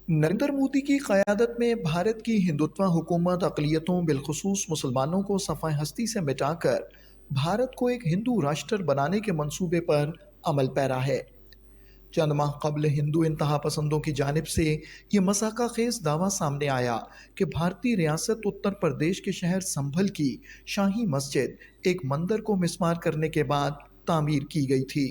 नरेंद्र मोदी की क़यादत में भारत की हिंदुत्व हुकूमत अक़लियतों बिलख़ुसूस मुसलमानों को सफ़ाए हस्ती से मिटाकर भारत को एक हिंदू राष्ट्र बनाने के मंसूबे पर अमल पैरा है। चंद माह कबल हिंदू इंतहा पसंदों की जानिब से ये मसाका खेज दावा सामने आया कि भारतीय रियासत उत्तर प्रदेश के शहर संभल की शाही मस्जिद एक मंदिर को मिस्मार करने के बाद तामीर की गई थी।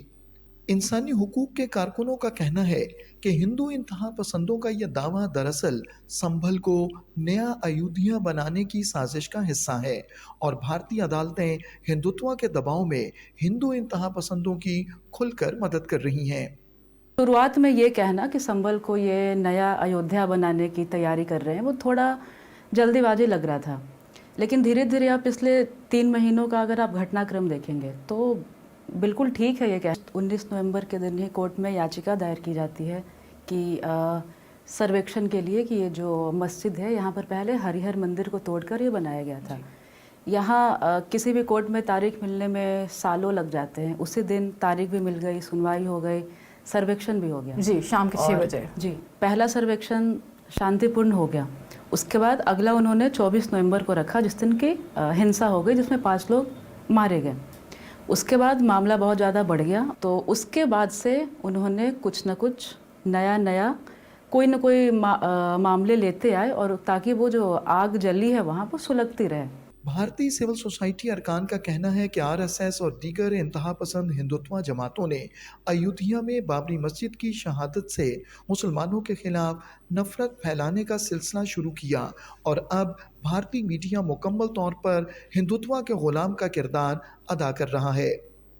इंसानी हुकूक के कारकुनों का कहना है कि हिंदू इंतहा पसंदों का यह दावा दरअसल संभल को नया अयोध्या बनाने की साजिश का हिस्सा है और भारतीय अदालतें हिंदुत्व के दबाव में हिंदू इंतहा पसंदों की खुलकर मदद कर रही हैं। शुरुआत में ये कहना कि संभल को ये नया अयोध्या बनाने की तैयारी कर रहे हैं, वो थोड़ा जल्दीबाजी लग रहा था। लेकिन धीरे धीरे आप पिछले 3 महीनों का अगर आप घटनाक्रम देखेंगे तो बिल्कुल ठीक है। ये कह 19 नवंबर के दिन ही कोर्ट में याचिका दायर की जाती है कि सर्वेक्षण के लिए कि ये जो मस्जिद है यहाँ पर पहले हरिहर मंदिर को तोड़कर ये बनाया गया था। यहाँ किसी भी कोर्ट में तारीख मिलने में सालों लग जाते हैं। उसी दिन तारीख भी मिल गई, सुनवाई हो गई, सर्वेक्षण भी हो गया जी, शाम के 6 बजे। जी, पहला सर्वेक्षण शांतिपूर्ण हो गया। उसके बाद अगला उन्होंने 24 नवंबर को रखा, जिस दिन की हिंसा हो गई, जिसमें 5 लोग मारे गए। उसके बाद मामला बहुत ज़्यादा बढ़ गया, तो उसके बाद से उन्होंने कुछ न कुछ नया कोई न कोई मामले लेते आए और ताकि वो जो आग जली है वहाँ पर सुलगती रहे। भारतीय सिविल सोसाइटी अरकान का कहना है कि आरएसएस और दीगर इंतहा पसंद हिंदुत्व जमातों ने अयोध्या में बाबरी मस्जिद की शहादत से मुसलमानों के खिलाफ नफरत फैलाने का सिलसिला शुरू किया और अब भारतीय मीडिया मुकम्मल तौर पर हिंदुत्व के गुलाम का किरदार अदा कर रहा है।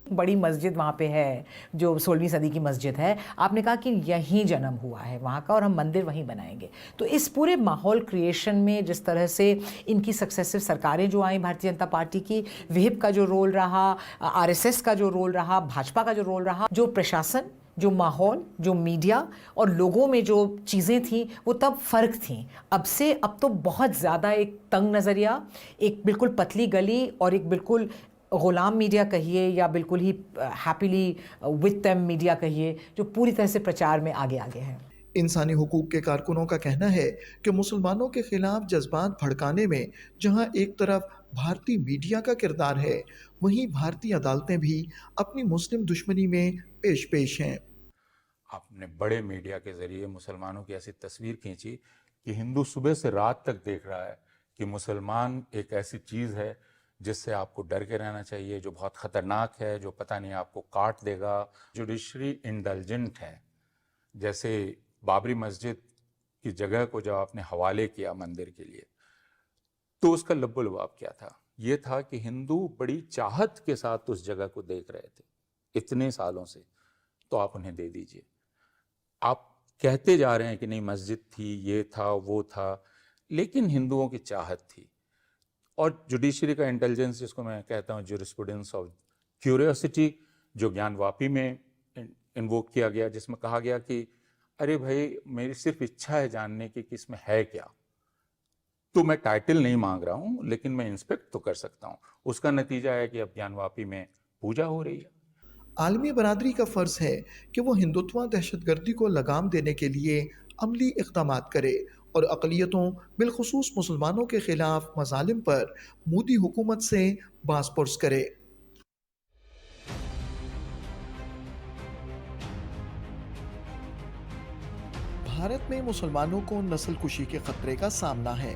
बड़ी मस्जिद वहाँ पे है, जो 16वीं सदी की मस्जिद है। आपने कहा कि यहीं जन्म हुआ है वहाँ का और हम मंदिर वहीं बनाएंगे। तो इस पूरे माहौल क्रिएशन में जिस तरह से इनकी सक्सेसिव सरकारें जो आई भारतीय जनता पार्टी की, विहिप का जो रोल रहा, आरएसएस का जो रोल रहा, भाजपा का जो रोल रहा, जो प्रशासन, जो माहौल, जो मीडिया और लोगों में जो चीज़ें थीं वो तब फ़र्क थीं। अब तो बहुत ज़्यादा एक तंग नज़रिया, एक बिल्कुल पतली गली और एक बिल्कुल ग़ुलाम मीडिया कहिए या बिल्कुल ही हैप्पीली विद देम मीडिया कहिए, जो पूरी तरह से प्रचार में आगे है। इंसानी हुकूक के कारकुनों का कहना है कि मुसलमानों के खिलाफ जज्बात भड़काने में जहां एक तरफ भारतीय मीडिया का किरदार है, वहीं भारतीय अदालतें भी अपनी मुस्लिम दुश्मनी में पेश हैं। आपने बड़े मीडिया के जरिए मुसलमानों की ऐसी तस्वीर खींची कि हिंदू सुबह से रात तक देख रहा है कि मुसलमान एक ऐसी चीज़ है जिससे आपको डर के रहना चाहिए, जो बहुत ख़तरनाक है, जो पता नहीं आपको काट देगा। जुडिशरी इंडल्जेंट है। जैसे बाबरी मस्जिद की जगह को जब आपने हवाले किया मंदिर के लिए, तो उसका लब्बुलवाब क्या था? ये था कि हिंदू बड़ी चाहत के साथ उस जगह को देख रहे थे इतने सालों से, तो आप उन्हें दे दीजिए। आप कहते जा रहे हैं कि नहीं मस्जिद थी, ये था, वो था, लेकिन हिंदुओं की चाहत थी। और जुडिशरी का इंटेलिजेंस, जिसको मैं कहता हूँ ज्यूरिस्प्रूडेंस ऑफ क्यूरियोसिटी, जो ज्ञानवापी में इन्वोक किया गया, जिसमें कहा गया कि अरे भाई मेरी सिर्फ इच्छा है जानने की कि इसमें है क्या, तो मैं टाइटल नहीं मांग रहा हूँ लेकिन मैं इंस्पेक्ट तो कर सकता हूँ। उसका नतीजा है कि अब ज्ञानवापी में पूजा हो रही है। आलमी बरादरी का फ़र्ज़ है कि वो हिंदुत्व दहशतगर्दी को लगाम देने के लिए अमली इक़दामात करे और अक़लियतों बिलख़ुसूस मुसलमानों के ख़िलाफ़ मज़ालिम पर मोदी हुकूमत से बाज़पुर्स करे। भारत में मुसलमानों को नस्ल कुशी के ख़तरे का सामना है।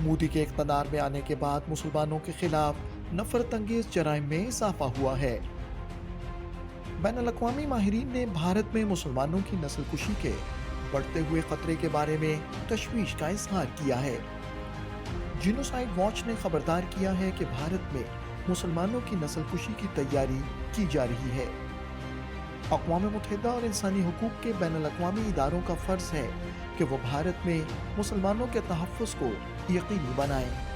मोदी के इक़्तिदार में आने के बाद मुसलमानों के ख़िलाफ़ नफ़रत अंगेज़ जराइम में इजाफ़ा हुआ है। बैनुल-अक़वामी माहिरीन ने भारत में मुसलमानों की नस्ल कुशी के बढ़ते हुए खतरे के बारे में तशवीश का इजहार किया है। जीनोसाइड वॉच ने खबरदार किया है कि भारत में मुसलमानों की नस्ल कुशी की तैयारी की जा रही है। अक़वाम मुत्तहिदा और इंसानी हुकूक के बैनुल-अक़वामी इदारों का फ़र्ज़ है कि वो भारत में मुसलमानों के तहफ़्फ़ुज़ को यकीनी बनाएं।